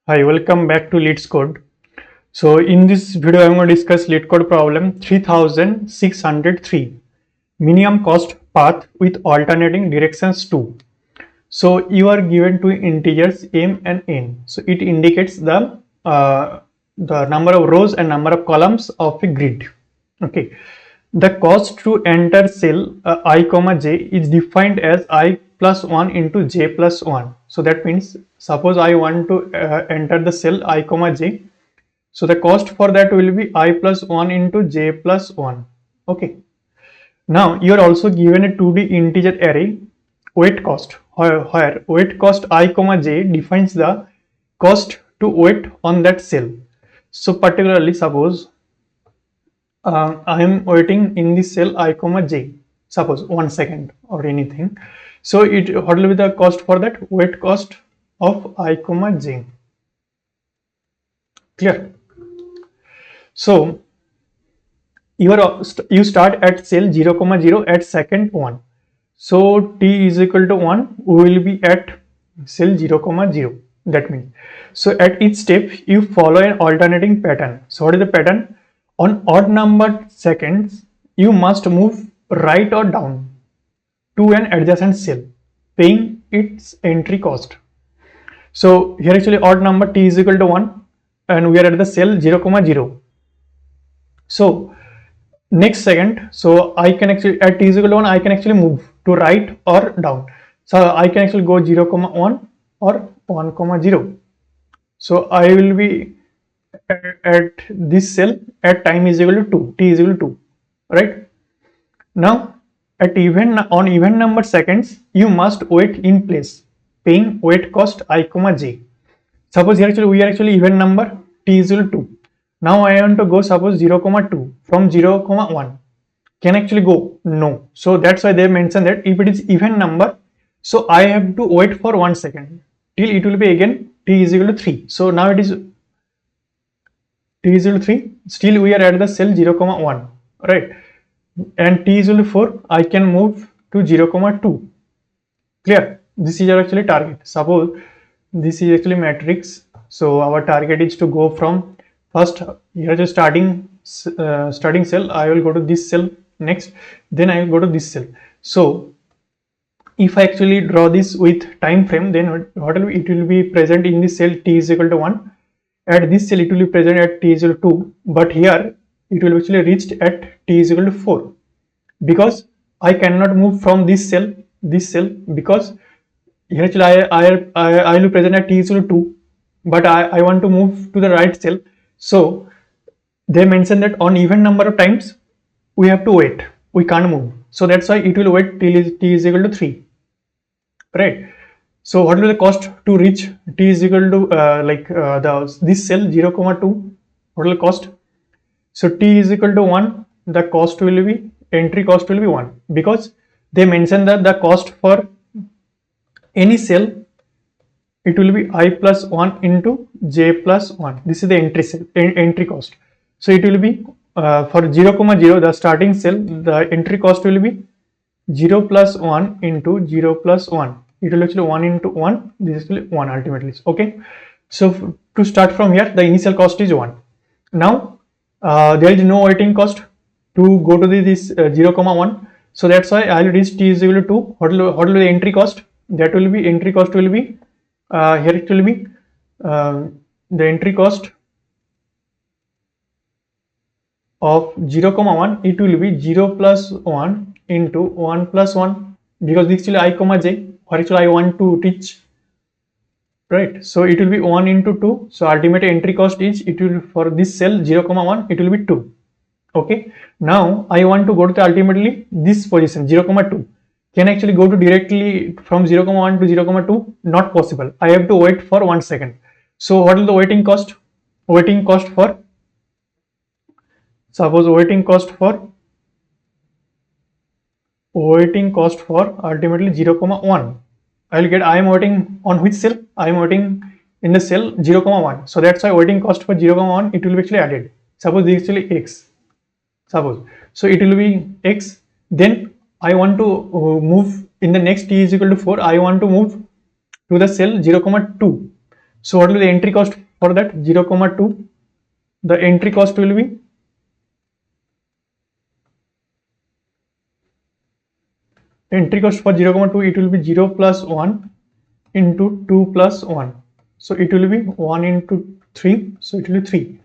Hi, welcome back to LeetCode. So in this video, I'm going to discuss LeetCode problem 3603, minimum cost path with alternating directions 2. So you are given two integers m and n. So it indicates the number of rows and number of columns of a grid. Okay. The cost to enter cell I comma j is defined as I plus 1 into j plus 1. So that means suppose I want to enter the cell I comma j. So the cost for that will be I plus 1 into j plus 1. Okay. Now you are also given a 2D integer array weight cost where weight cost I comma j defines the cost to wait on that cell. So particularly suppose I am waiting in the cell I comma j, suppose 1 second or anything. So what will be the cost for that? Wait cost of I comma j. Clear? So you start at cell 0 comma 0 at second 1. So t is equal to 1, we will be at cell 0 comma 0. That means, so at each step you follow an alternating pattern. So what is the pattern? On odd numbered seconds, you must move right or down to an adjacent cell, paying its entry cost. So here actually odd number t is equal to 1 and we are at the cell 0 comma 0. So next second, so I can actually at t is equal to 1, I can actually move to right or down. So I can actually go 0 comma 1 or 1 comma 0. So I will be at this cell at time is equal to 2, t is equal to 2, right? Now at on even number seconds you must wait in place, paying wait cost I comma j. Suppose here actually we are actually even number, t is equal to 2. Now I want to go suppose 0 comma 2 from 0 comma 1. Can actually go? No. So that's why they mentioned that if it is even number, so I have to wait for 1 second till it will be again t is equal to 3. So now it is t is equal to 3, still we are at the cell 0 comma 1, right? And t is equal to 4, I can move to 0 comma 2. Clear? This is our actually target. Suppose this is actually matrix, so our target is to go from first here is starting cell, I will go to this cell next, then I will go to this cell. So if I actually draw this with time frame, then what will be, it will be present in this cell t is equal to 1. At this cell it will be present at t is equal to 2, but here it will actually reached at t is equal to 4, because I cannot move from this cell because here actually I will be present at t is equal to 2, but I want to move to the right cell. So they mentioned that on even number of times we have to wait, we can't move. So that's why it will wait till t is equal to 3, right? So what will be the cost to reach t is equal to this cell 0 comma 2? What will the cost? So t is equal to 1, the cost will be, entry cost will be 1, because they mentioned that the cost for any cell, it will be I plus 1 into j plus 1. This is the entry cost. So it will be for 0 comma 0, the starting cell, the entry cost will be 0 plus 1 into 0 plus 1. It will actually 1 into 1, this is 1 ultimately. Okay. So to start from here, the initial cost is 1. Now there is no waiting cost to go to this 0 comma 1. So that's why I will reach t is equal to 2. What will be the entry cost? That will be, entry cost will be here it will be the entry cost of 0 comma 1, it will be 0 plus 1 into 1 plus 1, because this is I comma j, or actually I want to reach, right? So it will be 1 into 2. So ultimate entry cost is, it will for this cell 0 comma 1, it will be 2. Okay. Now I want to go to the ultimately this position 0 comma 2. Can actually go to directly from 0 comma 1 to 0 comma 2? Not possible. I have to wait for 1 second. So what is the waiting cost? Waiting cost for, suppose waiting cost for ultimately 0 comma 1. I will get, I am waiting on which cell? I am waiting in the cell 0 comma 1. So that's why waiting cost for 0 comma 1, it will be actually added. Suppose this is actually x. Suppose, so it will be x. Then I want to move in the next t is equal to 4. I want to move to the cell 0 comma 2. So what will be the entry cost for that? 0, 2. The entry cost will be entry cost for 0, 2, it will be 0 plus 1 into 2 plus 1. So it will be 1 into 3. So it will be 3.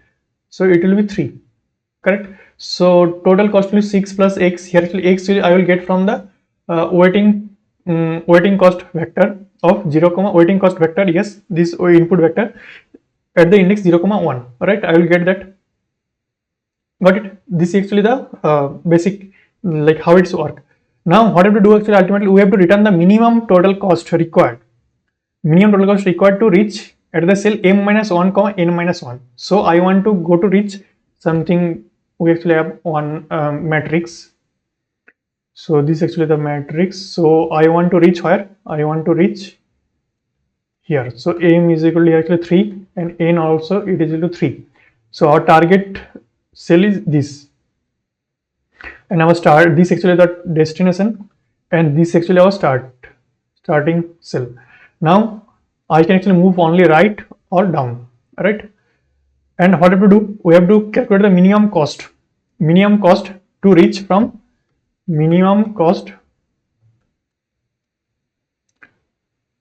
So it will be 3. Correct. So total cost will be 6 plus x. Here actually x will, I will get from the weighting cost vector of 0, weighting cost vector. Yes, this input vector at the index 0, 1. Right. I will get that. Got it. This is actually the basic, like how it's work. Now what we have to do actually, ultimately we have to return the minimum total cost required. Minimum total cost required to reach at the cell m minus 1 comma n minus 1. So I want to go to reach something. We actually have one matrix. So this is actually the matrix. So I want to reach where? I want to reach here. So m is equal to actually 3 and n also it is equal to 3. So our target cell is this, and our start, this actually the destination, and this actually our starting cell. Now I can actually move only right or down, right? And what have to do? We have to calculate the minimum cost to reach from minimum cost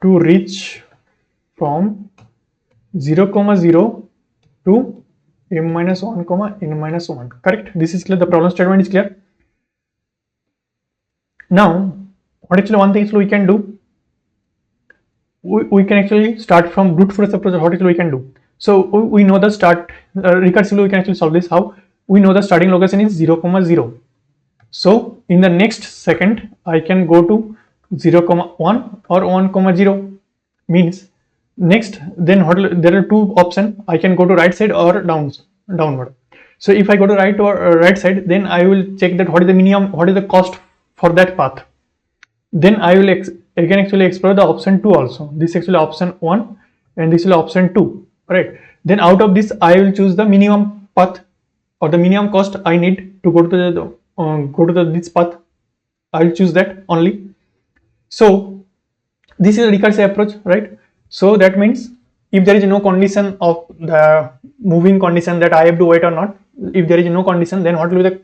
to reach from 0, 0 to m minus 1 comma n minus 1. Correct. This is clear. The problem statement is clear. Now what actually one thing we can do, we can actually start from brute force approach. What actually we can do? So we know the start recursively we can actually solve this. How? We know the starting location is 0, 0. So in the next second I can go to 0, 1 or 1, 0. Means next, then what, there are two options. I can go to right side or downward. So if I go to right or right side, then I will check that what is the minimum, what is the cost for that path. Then I will again actually explore the option 2 also. This is actually option 1 and this is option 2, right? Then out of this I will choose the minimum path or the minimum cost I need to go to this path. I will choose that only. So this is a recursive approach, right? So that means if there is no condition of the moving condition that I have to wait or not, if there is no condition, then what will be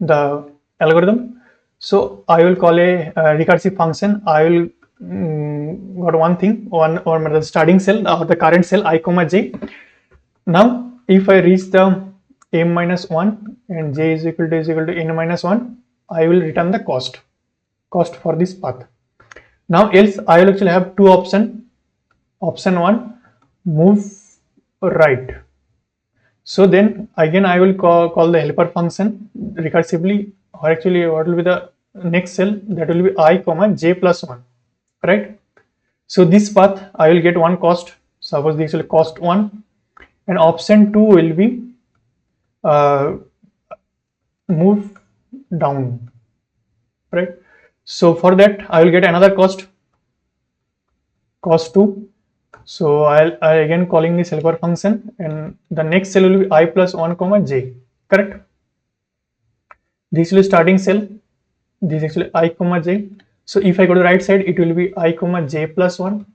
the algorithm? So I will call a recursive function. I will got one thing, or the starting cell or the current cell I comma j. Now if I reach the m minus 1 and j is equal to n minus 1, I will return the cost for this path. Now else I will actually have two options. Option 1, move right. So then again I will call the helper function recursively, or actually what will be the next cell, that will be I comma j plus 1, right? So this path I will get one cost, suppose this will cost 1, and option 2 will be move down, right? So for that I will get another cost 2. So I again calling this helper function, and the next cell will be I plus 1 comma j, correct? This will be starting cell, this is actually I comma j. So if I go to right side, it will be I comma j plus 1,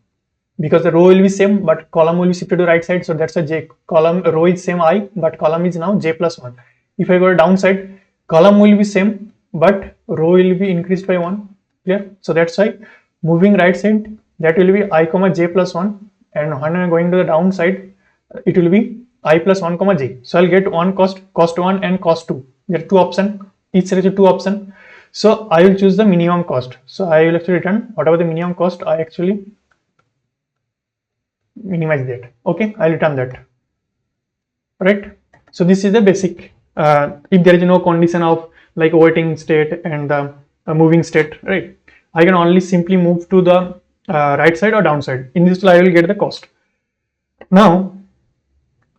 because the row will be same but column will be shifted to right side, so that's a j. Column row is same I, but column is now j plus 1. If I go to downside, column will be same but row will be increased by 1. Clear? So that's why moving right side, that will be I comma j plus 1, and when I am going to the downside, it will be I plus 1 comma j. So I'll get one cost 1 and cost 2. There are two options, each cell is two options. So I will choose the minimum cost. So I will actually return whatever the minimum cost, I actually minimize that. Okay, I'll return that, right? So this is the basic. If there is no condition of like waiting state and the moving state, right, I can only simply move to the right side or downside. In this I will get the cost. Now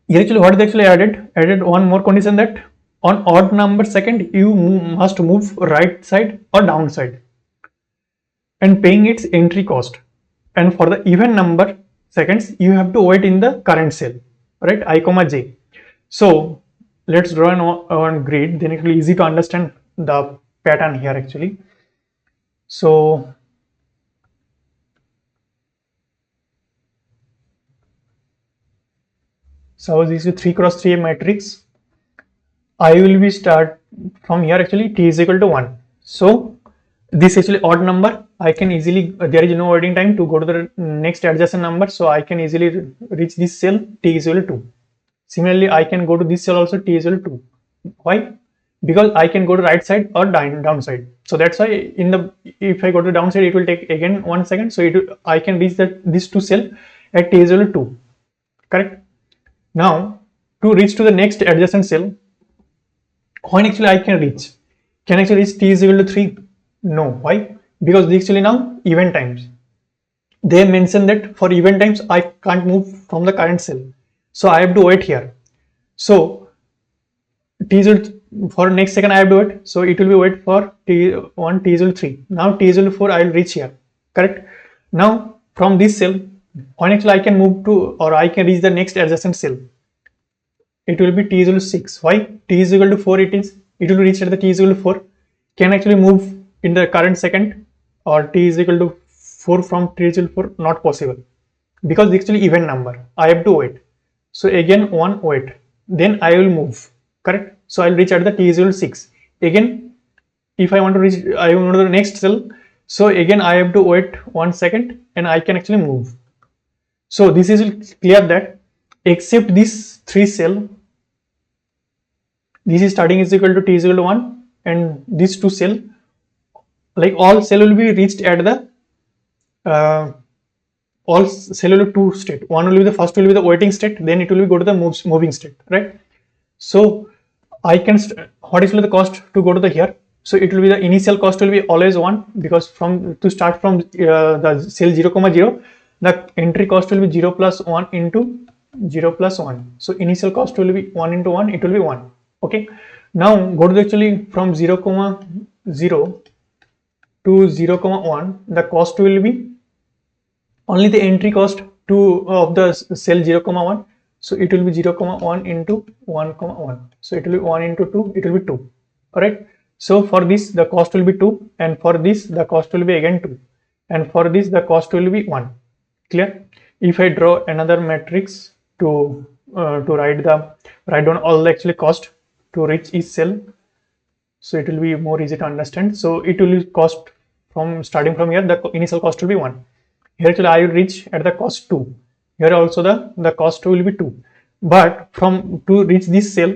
here actually what is actually added one more condition, that on odd number second you must move right side or downside and paying its entry cost, and for the even number seconds you have to wait in the current cell, right, I comma j. So let's draw on grid, then it will be easy to understand the pattern here actually. So Suppose this is 3 cross 3 matrix. I will be start from here, actually t is equal to 1. So this is actually odd number. I can easily, there is no waiting time to go to the next adjacent number, so I can easily reach this cell t is equal to 2. Similarly, I can go to this cell also t is equal to 2. Why? Because I can go to right side or downside. So that's why in the, if I go to downside, it will take again 1 second. So I can reach this two cell at t is equal to 2. Correct? Now to reach to the next adjacent cell, when actually I can reach? Can I actually reach t is equal to 3? No. Why? Because they actually now event times. They mention that for event times I can't move from the current cell. So I have to wait here. So t is equal to, for next second I have to wait. So it will be wait for t1, t is equal to 3. Now t is equal to 4, I will reach here. Correct? Now from this cell, when actually I can move to, or I can reach the next adjacent cell, it will be t is equal to 6. Why? T is equal to 4, it will reach at the t is equal to 4. Can actually move in the current second, or t is equal to 4 from t is equal to 4? Not possible, because it's actually event number. I have to wait. So again 1 wait, then I will move. Correct? So I will reach at the t is equal to 6. Again, if I want to reach, I want to the next cell. So again I have to wait 1 second and I can actually move. So this is clear that except this 3 cell, this is starting is equal to t is equal to 1, and these 2 cell, like all cell will be reached at the all cell will be 2 state. One will be the first will be the waiting state, then it will be go to the moving state, right? So I can what is the cost to go to the here? So it will be the initial cost will be always 1, because from to start from the cell 0, 0, the entry cost will be 0 plus 1 into 0 plus 1. So initial cost will be 1 into 1, it will be 1. Okay. Now go to the actually from 0, 0 to 0, 1, the cost will be only the entry cost to of the cell 0, 1. So it will be 0, 1 into 1, 1. So it will be 1 into 2, it will be 2. Alright. So for this the cost will be 2, and for this the cost will be again 2, and for this the cost will be 1. Clear? If I draw another matrix to write down all the actually cost to reach each cell, so it will be more easy to understand. So it will cost from starting from here, the initial cost will be 1. Here actually I will reach at the cost 2. Here also the cost will be 2. But from to reach this cell,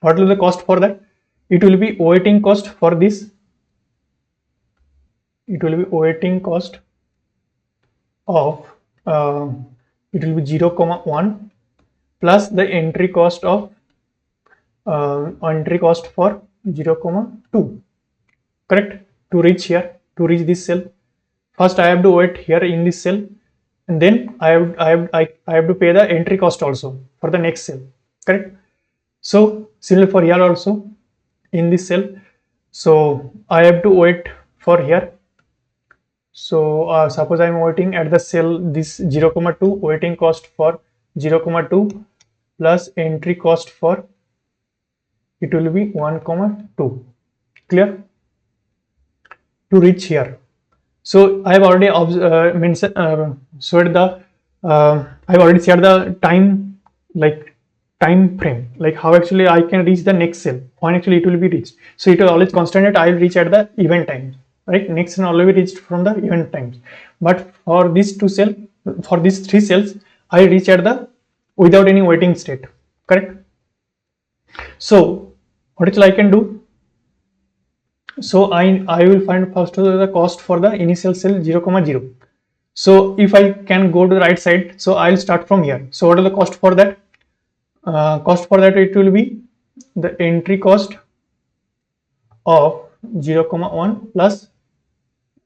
what will be the cost for that? It will be waiting cost for this. It will be waiting cost of it will be 0, 1 plus the entry cost of entry cost for 0, 2. Correct? To reach here, to reach this cell, first I have to wait here in this cell, and then I have to pay the entry cost also for the next cell. Correct? So similar for here also in this cell. So I have to wait for here. So suppose I am waiting at the cell this 0, 2, waiting cost for 0, 2 plus entry cost for it will be 1, 2. Clear? To reach here. So I have already mentioned showed the I have already shared the time, like time frame, like how actually I can reach the next cell, when actually it will be reached. So it will always constant that I will reach at the event time, right? Next cell always reached from the event times. But for these 2 cells, for these 3 cells, I reach at the without any waiting state. Correct? So what actually I can do? So I will find first the cost for the initial cell 0, 0. So if I can go to the right side, so I will start from here. So what is the cost for that? Cost for that, it will be the entry cost of 0, 1 plus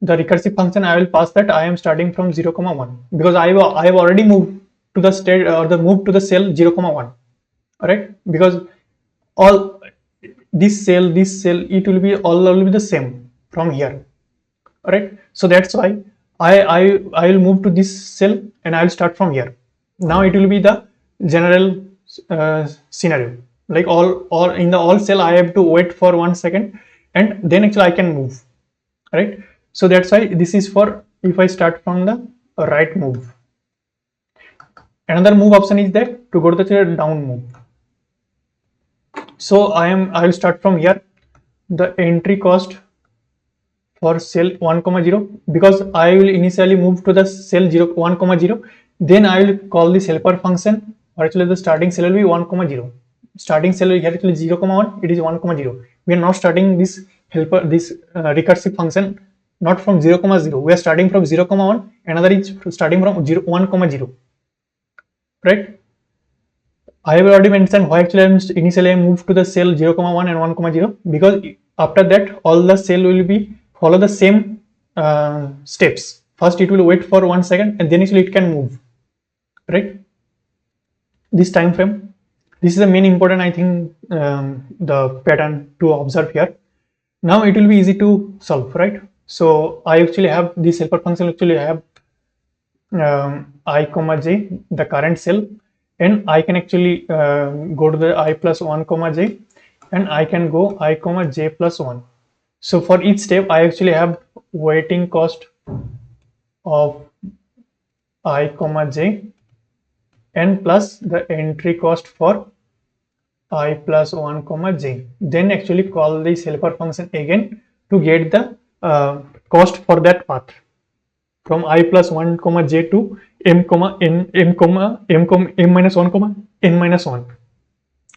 the recursive function. I will pass that I am starting from 0, 1, because I have already moved to the state or the move to the cell 0, 1. All right, because all this cell, it will be all will be the same from here. All right, so that's why I will move to this cell and I will start from here. Now it will be the general scenario, like all in the all cell I have to wait for 1 second, and then actually I can move. Right? So that's why this is for if I start from the right move, Another move option is there to go to the down move. So I will start from here. The entry cost for cell 1, 0, because I will initially move to the cell 1, 0. Then I will call this helper function, or actually the starting cell will be 1, 0. Starting cell here actually 0, 1. It is 1, 0. We are not starting this helper, this recursive function not from 0, 0. We are starting from 0, 1. Another is starting from 1, 0. Right? I have already mentioned why actually initially I moved to the cell 0, 1 and 1, 0, because after that all the cell will be follow the same steps. First it will wait for 1 second and then actually it can move. Right? This time frame. This is the main important, I think, the pattern to observe here. Now it will be easy to solve, right? So I actually have this helper function. Actually I have I, j, the current cell, and I can actually go to the I plus 1, j, and I can go I, j plus 1. So for each step, I actually have waiting cost of I, j, and plus the entry cost for I plus 1, j. Then actually call this helper function again to get the cost for that path from I plus 1, j to m, minus 1, n minus 1.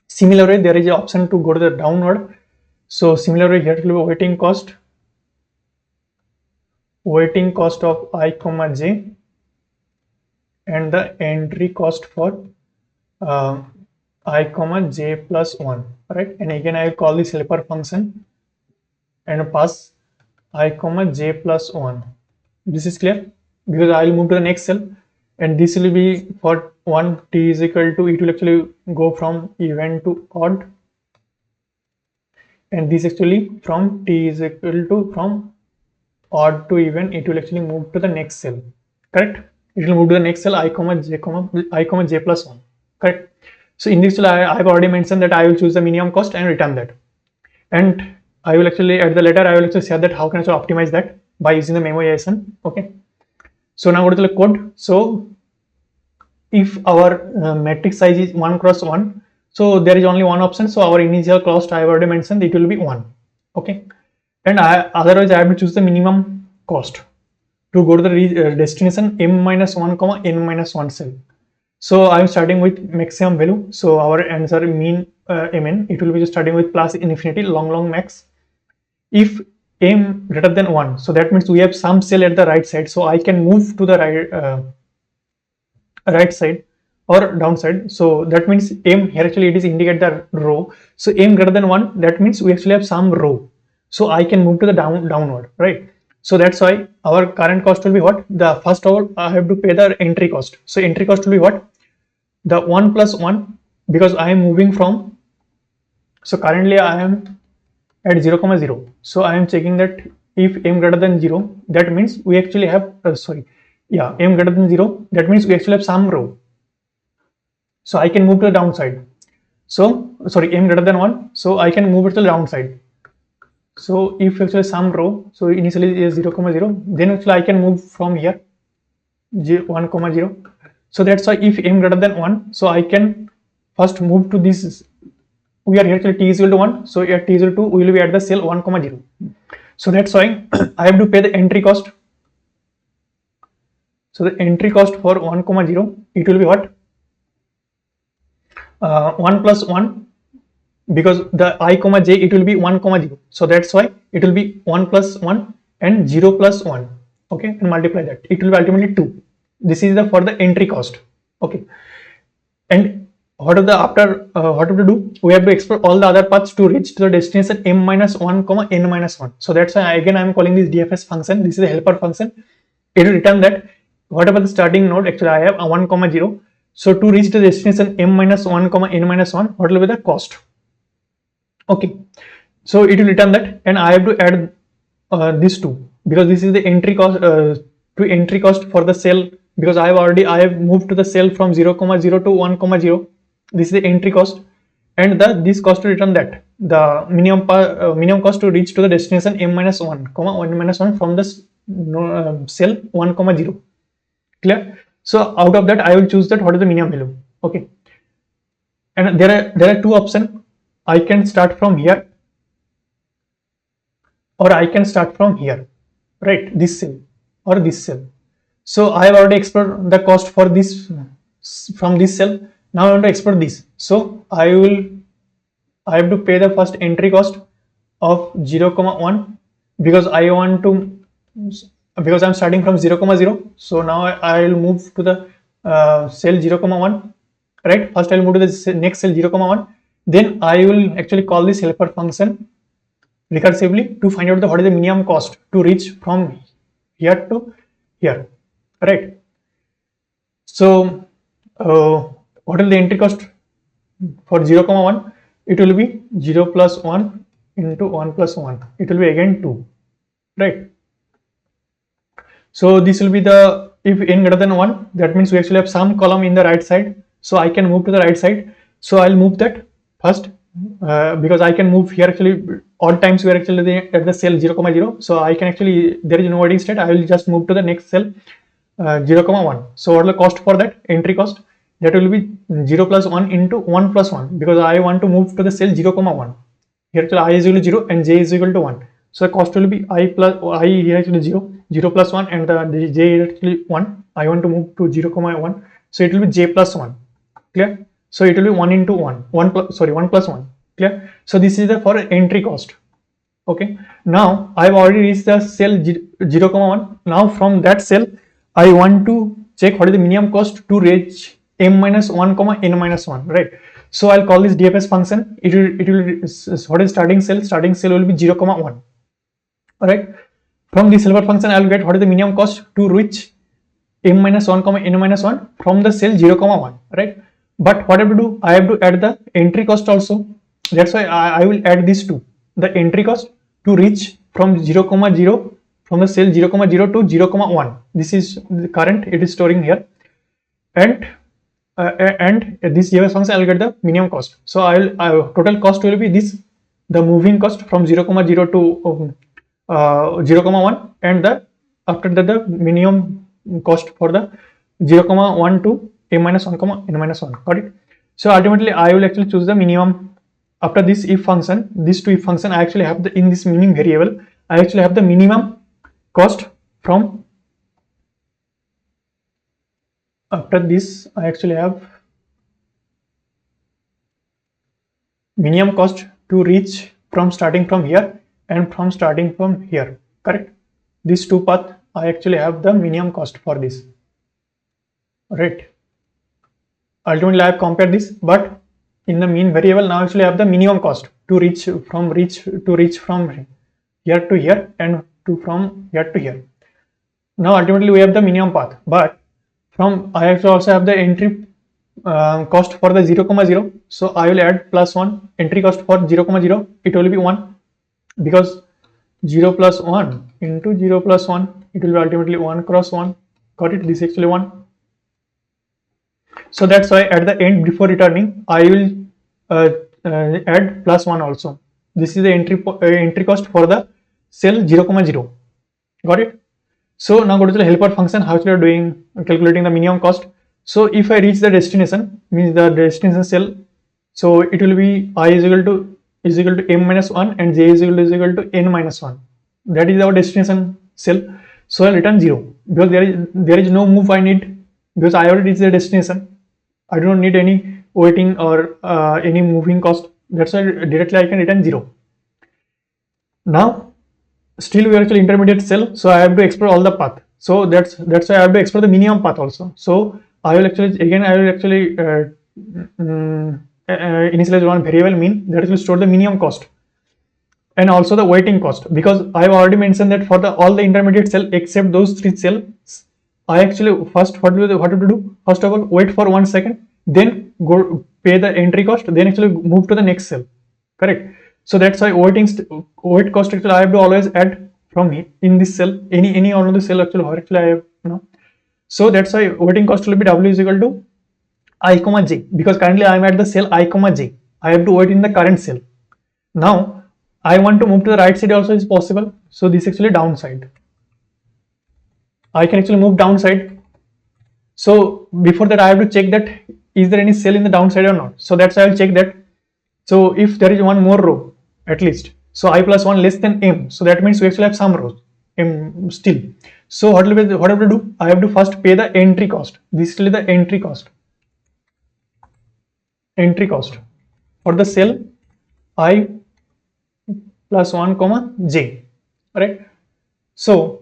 Similarly, there is an option to go to the downward. So similarly, here will be waiting cost of I, j, and the entry cost for I, j plus 1, right? And again, I will call this helper function and pass I, j plus 1. This is clear, because I will move to the next cell, and this will be for 1 t is equal to, it will actually go from even to odd, and this actually from t is equal to from odd to even, it will actually move to the next cell. Correct? It will move to the next cell I, j plus 1. Correct? So in this cell I have already mentioned that I will choose the minimum cost and return that, and I will actually at the later I will actually share that how can I optimize that by using the memoization. Okay, so now go to the code. So if our matrix size is 1 cross 1, so there is only one option. So our initial cost I have already mentioned, it will be 1. Okay, and otherwise I have to choose the minimum cost to go to the destination m minus 1, n minus 1 cell. So I am starting with maximum value. So our answer mean mn, it will be starting with plus infinity long max. If m greater than 1, so that means we have some cell at the right side, so I can move to the right side or downside. So that means m here actually it is indicate the row. So m greater than 1, that means we actually have some row, so I can move to the downward, right? So that's why our current cost will be what? The first hour I have to pay the entry cost. So entry cost will be what? The 1 plus 1, because I am moving from, so currently I am at 0, 0. So I am checking that if m greater than 0, that means we actually have m greater than 0, that means we actually have some row, so I can move to the downside. So m greater than 1, so I can move it to the downside. So if actually some row, so initially is 0, 0, then actually I can move from here 1, 0. So that's why if m greater than 1, so I can first move to this. We are here till t is equal to 1, so at t is equal to 2 we will be at the cell 1, 0. So that's why I have to pay the entry cost. So the entry cost for 1, 0, it will be what? 1 plus 1, because the I, j, it will be 1, 0. So that's why it will be 1 plus 1 and 0 plus 1. Okay, and multiply that. It will be ultimately 2. This is the for the entry cost. Okay, and what have to do? We have to explore all the other paths to reach to the destination m minus 1, n minus 1. So that's why again I am calling this DFS function. This is a helper function. It will return that whatever the starting node, actually I have a 1, 0. So to reach the destination m minus 1, n minus 1, what will be the cost? Okay, so it will return that, and I have to add these two, because this is the entry cost to entry cost for the cell, because I have moved to the cell from 0, 0 to 1, 0. This is the entry cost, and this cost to return that the minimum cost to reach to the destination m minus 1, 1 minus 1 from the cell 1, 0. Clear? So out of that, I will choose that what is the minimum value. Okay. And there are two options. I can start from here, or I can start from here, right? This cell or this cell. So I have already explored the cost for this from this cell. Now I want to explore this. So I have to pay the first entry cost of 0, 1 because I want to, because I'm starting from 0, 0. So now I will move to the cell 0, 1, right? First I will move to the next cell 0, 1. Then I will actually call this helper function recursively to find out what is the minimum cost to reach from here to here, right? So what is the entry cost for 0, 1? It will be 0 plus 1 into 1 plus 1. It will be again 2, right? So this will be the, if n greater than 1, that means we actually have some column in the right side. So I can move to the right side. So I'll move that first because I can move here actually all times we are actually at the cell 0, 0. So I can actually, there is no waiting state. I will just move to the next cell 0, 1. So what is the cost for that entry cost? That will be 0 plus 1 into 1 plus 1 because I want to move to the cell 0, 1. Here actually I is equal to 0 and j is equal to 1. So the cost will be I plus I here actually 0, 0 plus 1 and the j is actually 1. I want to move to 0, 1. So it will be j plus 1. Clear? So it will be 1 into 1. 1 plus 1. Clear? So this is the for entry cost. Okay. Now I have already reached the cell 0, 1. Now from that cell I want to check what is the minimum cost to reach m minus 1, n minus 1, right? So I'll call this DFS function. It will what is starting cell? Starting cell will be 0, 1. All right. From this helper function, I will get what is the minimum cost to reach m minus 1, n minus 1 from the cell 0, 1, right? But what I have to do? I have to add the entry cost also. That's why I will add these two. The entry cost to reach from 0, 0 from the cell 0, 0 to 0, 1. This is the current it is storing here, and this DFS function I will get the minimum cost. So I will total cost will be this, the moving cost from 0, 0 to 0, 1, and the after that the minimum cost for the 0, 1 to m minus 1, n minus 1. Got it? So ultimately I will actually choose the minimum. After this if function, these two if function, I actually have the, in this minimum variable, I actually have the minimum cost from, after this I actually have minimum cost to reach from starting from here and from starting from here, correct? These two paths I actually have the minimum cost for this, right? Ultimately I have compared this, but in the mean variable now actually I have the minimum cost to reach from here to here and to from here to here. Now ultimately we have the minimum path, but from I actually also have the entry cost for the 0, 0. So I will add plus 1 entry cost for 0, 0. It will be 1 because 0 plus 1 into 0 plus 1, it will be ultimately 1 cross 1. Got it? This is actually 1. So that's why at the end before returning I will add plus 1 also. This is the entry cost for the cell 0, 0. Got it? So now go to the helper function. How we are doing calculating the minimum cost. So if I reach the destination, means the destination cell, so it will be I is equal to m minus 1 and j is equal to n minus 1. That is our destination cell. So I'll return 0 because there is no move I need, because I already reached the destination. I do not need any waiting or any moving cost. That's why directly I can return 0. Now still we are actually intermediate cell, so I have to explore all the path. So that's why I have to explore the minimum path also. So I will actually initialize one variable mean that will store the minimum cost and also the waiting cost, because I have already mentioned that for all the intermediate cell except those 3 cells, I actually first what to do? First of all, wait for 1 second, then go pay the entry cost, then actually move to the next cell. Correct? So that's why wait cost actually I have to always add from in this cell, any one of the cell actually I have, So that's why waiting cost will be W is equal to I comma j, because currently I am at the cell I comma j. I have to wait in the current cell. Now I want to move to the right side also is possible. So this is actually downside. I can actually move downside. So before that I have to check that is there any cell in the downside or not. So that's why I'll check that. So if there is one more row at least, so I plus 1 less than m, so that means we actually have some rows m still. So what I have to do, I have to first pay the entry cost. This is still the entry cost for the cell I plus 1 comma j, right? So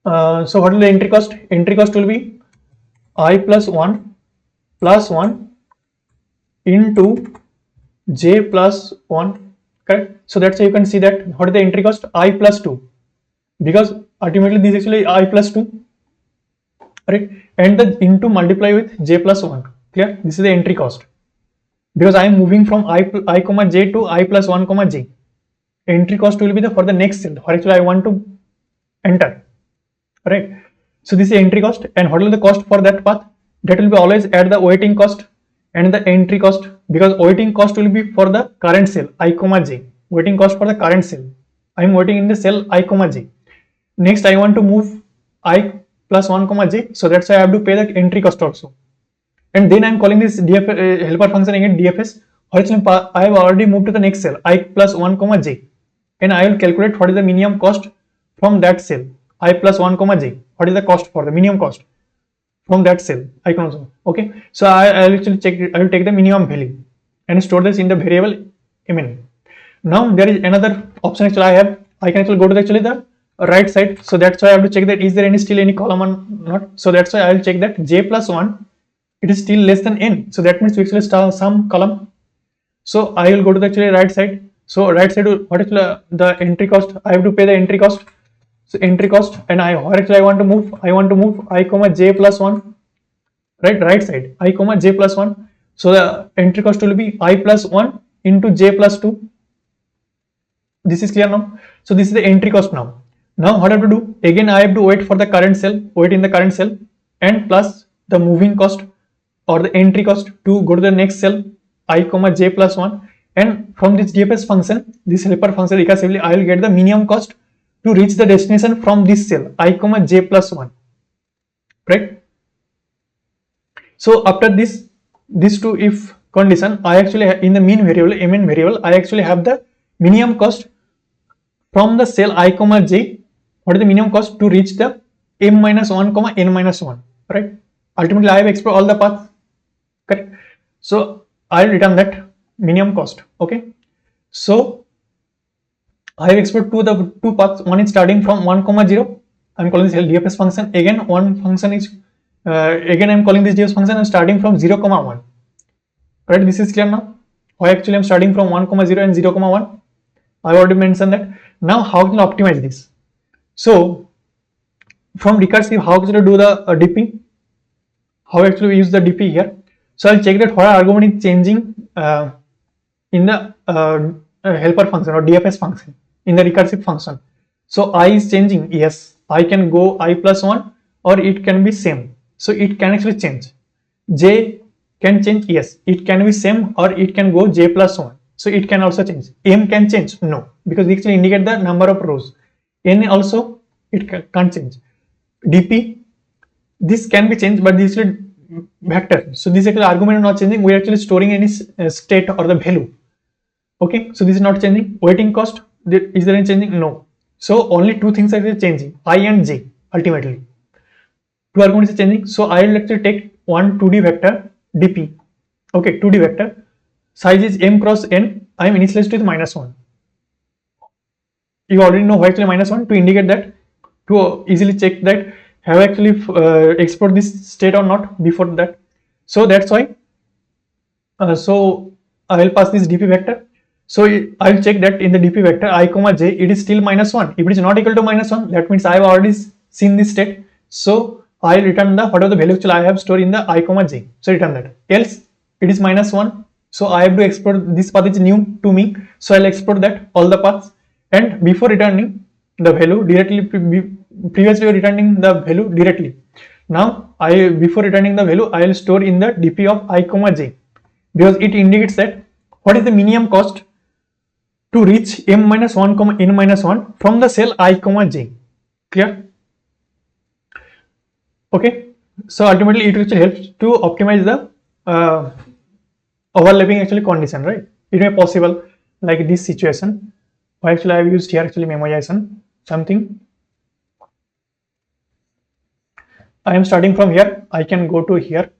so what is the entry cost? Entry cost will be I plus 1 into j plus 1, correct? So that's how you can see that what is the entry cost? I plus 2, because ultimately this is actually I plus 2, right? And the into multiply with j plus 1, clear? This is the entry cost, because I am moving from I comma j to I plus 1 comma j. Entry cost will be the for the next cell or actually I want to enter, right? So this is entry cost, and what will be the cost for that path? That will be always at the waiting cost and the entry cost, because waiting cost will be for the current cell I comma j. Waiting cost for the current cell. I am waiting in the cell I comma j. Next I want to move I plus 1 comma j, so that's why I have to pay the entry cost also. And then I am calling this helper function again dfs. I have already moved to the next cell I plus 1 comma j, and I will calculate what is the minimum cost from that cell I plus 1 comma j. What is the cost for the minimum cost from that cell I can also, okay? So I will actually check it. I will take the minimum value and store this in the variable mn. Now there is another option actually I have. I can actually go to the right side. So that's why I have to check that is there any still any column or not. So that's why I will check that j plus 1, it is still less than n. So that means we actually start some column. So I will go to the right side. So right side, what is the entry cost? I have to pay the entry cost. So entry cost, and I want to move I comma j plus 1, right side I comma j plus 1. So the entry cost will be I plus 1 into j plus 2. This is clear now. So this is the entry cost now. Now what I have to do, again I have to wait in the current cell, and plus the moving cost or the entry cost to go to the next cell I comma j plus 1, and from this dfs function, this helper function recursively, I will get the minimum cost to reach the destination from this cell I comma j plus 1, right? So after this two if condition, I actually in the mn variable I actually have the minimum cost from the cell I comma j. What is the minimum cost to reach the m minus 1 comma n minus 1, right? Ultimately I have explored all the paths, correct? So I will return that minimum cost, okay? So I have explored two paths. One is starting from 1 comma 0. I am calling this dfs function. Again one function is again I am calling this dfs function and starting from 0 comma 1, right? This is clear now. Why actually I am starting from 1 comma 0 and 0 comma 1. I already mentioned that. Now how can I optimize this? So from recursive, how can I do the dp? How actually we use the dp here? So I'll check that what argument is changing in the helper function or dfs function in the recursive function. So I is changing, yes, I can go I plus 1 or it can be same. So it can actually change. J can change, yes, it can be same or it can go j plus 1. So it can also change. M can change, no, because we actually indicate the number of rows. N also it can't change. dp, this can be changed, but this is vector. So this actually argument is not changing. We are actually storing any state or the value. Okay, so this is not changing. Waiting cost, is there any changing? No. So only two things are changing, I and j ultimately. Two arguments are changing. So I will actually take one 2D vector dp. Okay, 2D vector. Size is m cross n. I am initialized with -1. You already know why actually -1, to indicate that, to easily check that have actually explored this state or not before that. So that's why. So I will pass this dp vector. So I will check that in the dp vector I comma j, it is still -1. If it is not equal to -1, that means I have already seen this state. So I will return the whatever the value actually I have stored in the I comma j. So return that. Else it is -1. So I have to explore this path is new to me. So I'll explore that all the paths, and before returning the value directly, previously we were returning the value directly. Now before returning the value, I will store in the dp of I comma j, because it indicates that what is the minimum cost to reach m minus 1 comma n minus 1 from the cell I comma j. Clear? Okay. So ultimately it actually helps to optimize the overlapping actually condition, right? It may possible like this situation. Why actually I have used here actually memoization something. I am starting from here. I can go to here,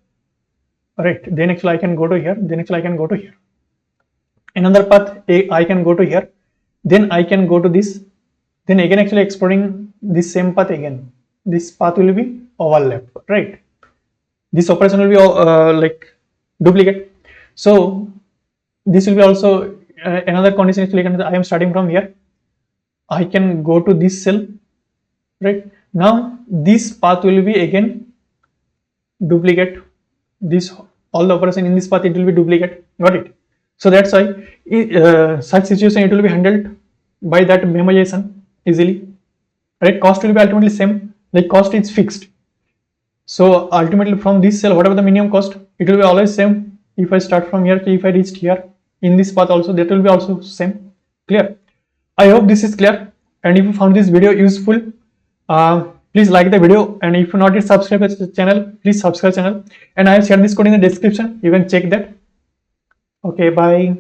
right? Then actually I can go to here. Then actually I can go to here. Another path I can go to here. Then I can go to this. Then again actually exploring this same path again. This path will be overlap, right? This operation will be like duplicate. So this will be also another condition actually. I am starting from here. I can go to this cell, right? Now this path will be again duplicate. This all the operation in this path it will be duplicate. Got it? So that's why such situation it will be handled by that memoization easily, right? Cost will be ultimately same. Like cost is fixed. So ultimately from this cell, whatever the minimum cost, it will be always same. If I start from here, if I reached here in this path also, that will be also same. Clear? I hope this is clear. And if you found this video useful, please like the video. And if you not yet subscribe to the channel, please subscribe channel. And I have shared this code in the description. You can check that. Okay, bye.